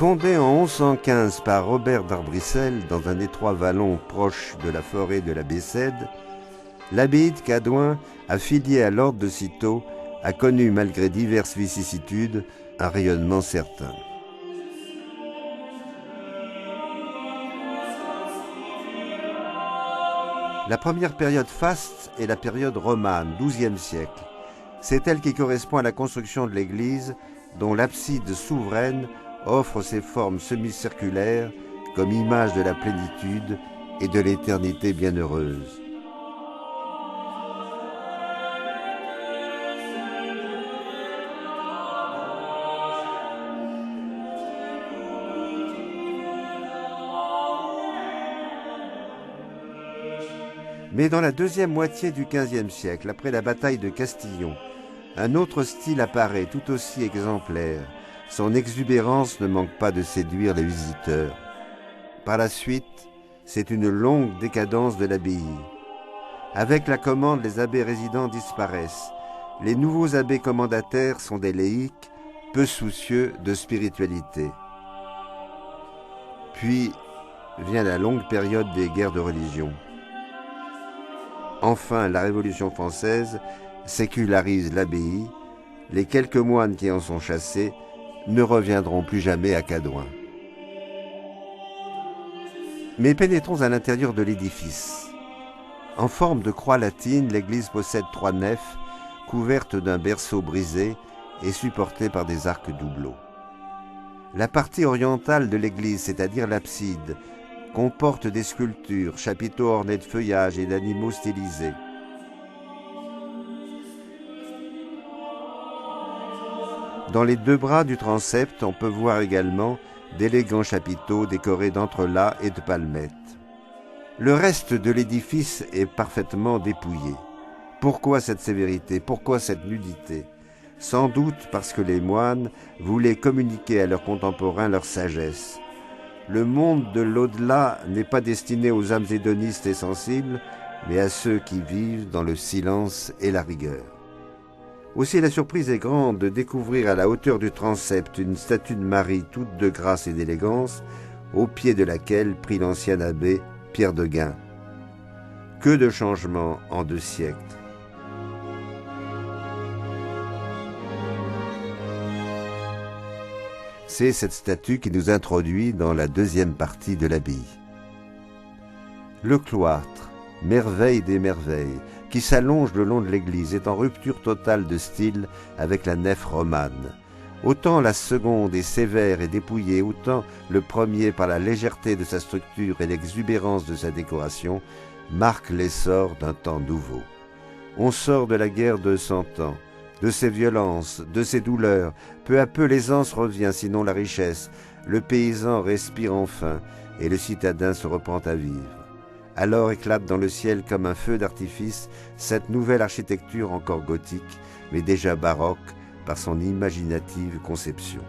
Fondée en 1115 par Robert d'Arbrissel dans un étroit vallon proche de la forêt de la Bécède, l'abbaye de Cadouin, affiliée à l'ordre de Cîteaux, a connu, malgré diverses vicissitudes, un rayonnement certain. La première période faste est la période romane, XIIe siècle. C'est elle qui correspond à la construction de l'église, dont l'abside souveraine offre ses formes semi-circulaires comme image de la plénitude et de l'éternité bienheureuse. Mais dans la deuxième moitié du XVe siècle, après la bataille de Castillon, un autre style apparaît tout aussi exemplaire. Son exubérance ne manque pas de séduire les visiteurs. Par la suite, c'est une longue décadence de l'abbaye. Avec la commande, les abbés résidents disparaissent. Les nouveaux abbés commendataires sont des laïcs, peu soucieux de spiritualité. Puis vient la longue période des guerres de religion. Enfin, la Révolution française sécularise l'abbaye. Les quelques moines qui en sont chassés ne reviendront plus jamais à Cadouin. Mais pénétrons à l'intérieur de l'édifice. En forme de croix latine, l'église possède 3 nefs couvertes d'un berceau brisé et supportées par des arcs doubleaux. La partie orientale de l'église, c'est-à-dire l'abside, comporte des sculptures, chapiteaux ornés de feuillages et d'animaux stylisés. Dans les 2 bras du transept, on peut voir également d'élégants chapiteaux décorés d'entrelacs et de palmettes. Le reste de l'édifice est parfaitement dépouillé. Pourquoi cette sévérité? Pourquoi cette nudité? Sans doute parce que les moines voulaient communiquer à leurs contemporains leur sagesse. Le monde de l'au-delà n'est pas destiné aux âmes hédonistes et sensibles, mais à ceux qui vivent dans le silence et la rigueur. Aussi la surprise est grande de découvrir à la hauteur du transept une statue de Marie toute de grâce et d'élégance, au pied de laquelle prit l'ancien abbé Pierre de Guin. Que de changements en 2 siècles! C'est cette statue qui nous introduit dans la deuxième partie de l'abbaye. Le cloître, merveille des merveilles, qui s'allonge le long de l'église, est en rupture totale de style avec la nef romane. Autant la seconde est sévère et dépouillée, autant le premier, par la légèreté de sa structure et l'exubérance de sa décoration, marque l'essor d'un temps nouveau. On sort de la guerre de 100 ans, de ses violences, de ses douleurs. Peu à peu l'aisance revient, sinon la richesse. Le paysan respire enfin, et le citadin se reprend à vivre. Alors éclate dans le ciel comme un feu d'artifice cette nouvelle architecture encore gothique, mais déjà baroque par son imaginative conception.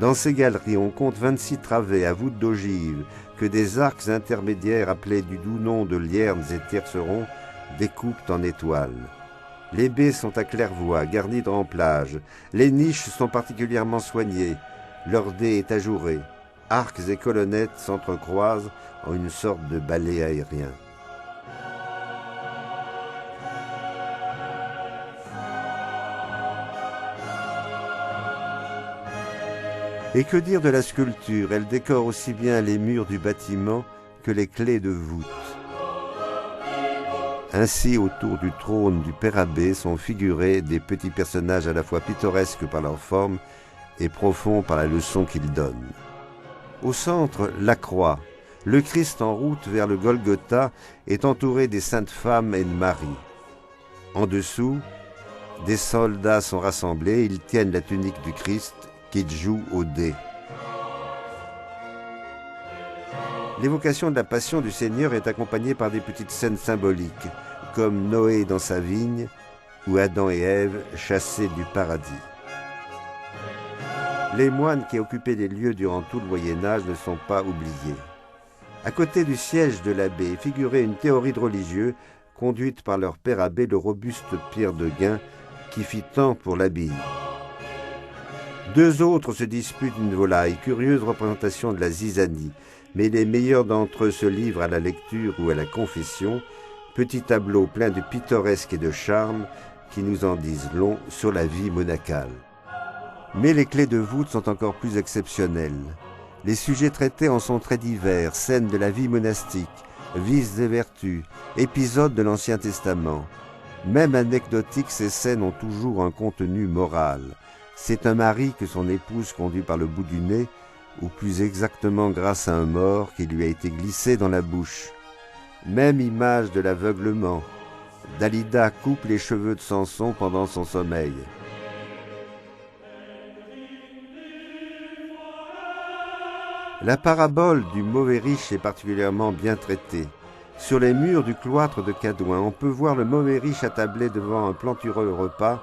Dans ces galeries, on compte 26 travées à voûte d'ogive que des arcs intermédiaires appelés du doux nom de liernes et tiercerons découpent en étoiles. Les baies sont à claire-voie, garnies de remplages. Les niches sont particulièrement soignées. Leur dé est ajouré. Arcs et colonnettes s'entrecroisent en une sorte de ballet aérien. Et que dire de la sculpture? Elle décore aussi bien les murs du bâtiment que les clés de voûte. Ainsi, autour du trône du Père Abbé sont figurés des petits personnages à la fois pittoresques par leur forme et profonds par la leçon qu'ils donnent. Au centre, la croix. Le Christ en route vers le Golgotha est entouré des saintes femmes et de Marie. En dessous, des soldats sont rassemblés, ils tiennent la tunique du Christ qu'il joue au dé. L'évocation de la passion du Seigneur est accompagnée par des petites scènes symboliques, comme Noé dans sa vigne ou Adam et Ève chassés du paradis. Les moines qui occupaient les lieux durant tout le Moyen-Âge ne sont pas oubliés. À côté du siège de l'abbé figurait une théorie de religieux conduite par leur père abbé, le robuste Pierre de Guin, qui fit tant pour l'abbaye. Deux autres se disputent une volaille, curieuse représentation de la zizanie, mais les meilleurs d'entre eux se livrent à la lecture ou à la confession, petit tableau plein de pittoresque et de charme qui nous en disent long sur la vie monacale. Mais les clés de voûte sont encore plus exceptionnelles. Les sujets traités en sont très divers, scènes de la vie monastique, vices et vertus, épisodes de l'Ancien Testament. Même anecdotiques, ces scènes ont toujours un contenu moral. C'est un mari que son épouse conduit par le bout du nez, ou plus exactement grâce à un mort qui lui a été glissé dans la bouche. Même image de l'aveuglement. Dalida coupe les cheveux de Samson pendant son sommeil. La parabole du mauvais riche est particulièrement bien traitée. Sur les murs du cloître de Cadouin, on peut voir le mauvais riche attablé devant un plantureux repas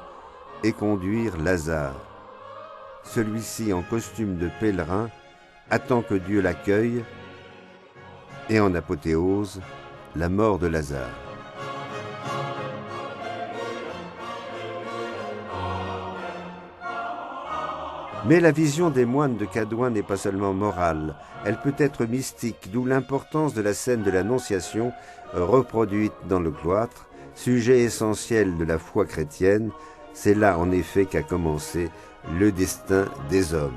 et conduire Lazare. Celui-ci, en costume de pèlerin, attend que Dieu l'accueille et en apothéose, la mort de Lazare. Mais la vision des moines de Cadouin n'est pas seulement morale, elle peut être mystique, d'où l'importance de la scène de l'Annonciation reproduite dans le cloître, sujet essentiel de la foi chrétienne. C'est là en effet qu'a commencé le destin des hommes.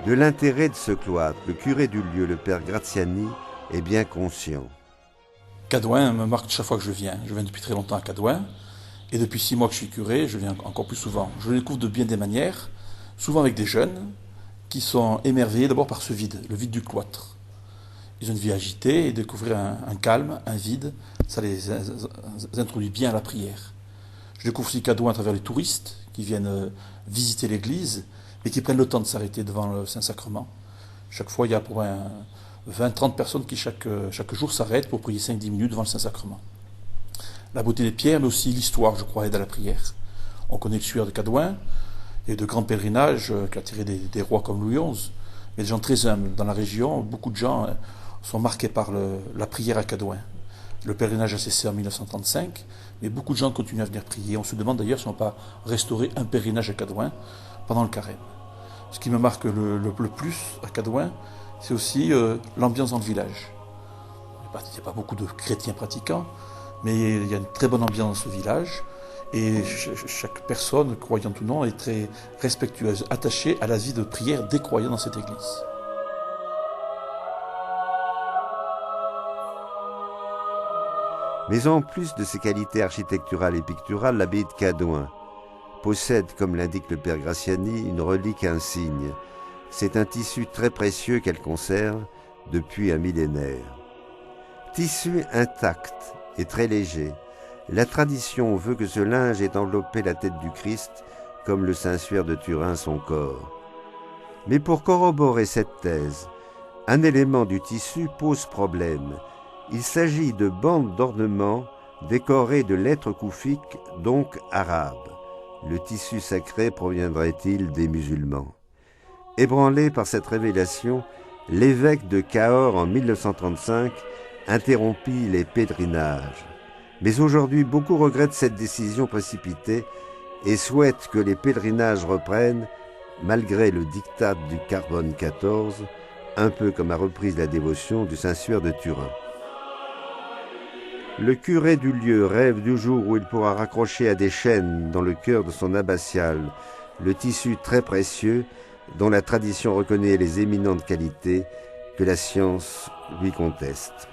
De l'intérêt de ce cloître, le curé du lieu, le père Graziani, est bien conscient. Cadouin me marque chaque fois que je viens. Je viens depuis très longtemps à Cadouin, et depuis 6 mois que je suis curé, je viens encore plus souvent. Je le découvre de bien des manières, souvent avec des jeunes qui sont émerveillés d'abord par ce vide, le vide du cloître. Ils ont une vie agitée et découvrir un calme, un vide, ça les introduit bien à la prière. Je découvre aussi Cadouin à travers les touristes qui viennent visiter l'église et qui prennent le temps de s'arrêter devant le Saint-Sacrement. Chaque fois, il y a pour 20-30 personnes qui chaque jour s'arrêtent pour prier 5-10 minutes devant le Saint-Sacrement. La beauté des pierres, mais aussi l'histoire, je crois, aide à la prière. On connaît le suaire de Cadouin, et de grands pèlerinages qui a attiré des rois comme Louis XI, mais des gens très humbles. Dans la région, beaucoup de gens sont marqués par la prière à Cadouin. Le pèlerinage a cessé en 1935, mais beaucoup de gens continuent à venir prier. On se demande d'ailleurs si on n'a pas restauré un pèlerinage à Cadouin pendant le carême. Ce qui me marque le plus à Cadouin, c'est aussi l'ambiance dans le village. Il n'y a pas beaucoup de chrétiens pratiquants, mais il y a une très bonne ambiance dans ce village. Et chaque personne, croyante ou non, est très respectueuse, attachée à la vie de prière des croyants dans cette église. Mais en plus de ses qualités architecturales et picturales, l'abbaye de Cadouin possède, comme l'indique le père Graziani, une relique insigne. C'est un tissu très précieux qu'elle conserve depuis un millénaire. Tissu intact et très léger. La tradition veut que ce linge ait enveloppé la tête du Christ, comme le Saint-Suaire de Turin son corps. Mais pour corroborer cette thèse, un élément du tissu pose problème. Il s'agit de bandes d'ornements décorées de lettres koufiques, donc arabes. Le tissu sacré proviendrait-il des musulmans? Ébranlé par cette révélation, l'évêque de Cahors en 1935 interrompit les pèlerinages. Mais aujourd'hui, beaucoup regrettent cette décision précipitée et souhaitent que les pèlerinages reprennent, malgré le diktat du Carbone 14, un peu comme a reprise la dévotion du Saint-Suaire de Turin. Le curé du lieu rêve du jour où il pourra raccrocher à des chaînes dans le cœur de son abbatiale le tissu très précieux dont la tradition reconnaît les éminentes qualités que la science lui conteste.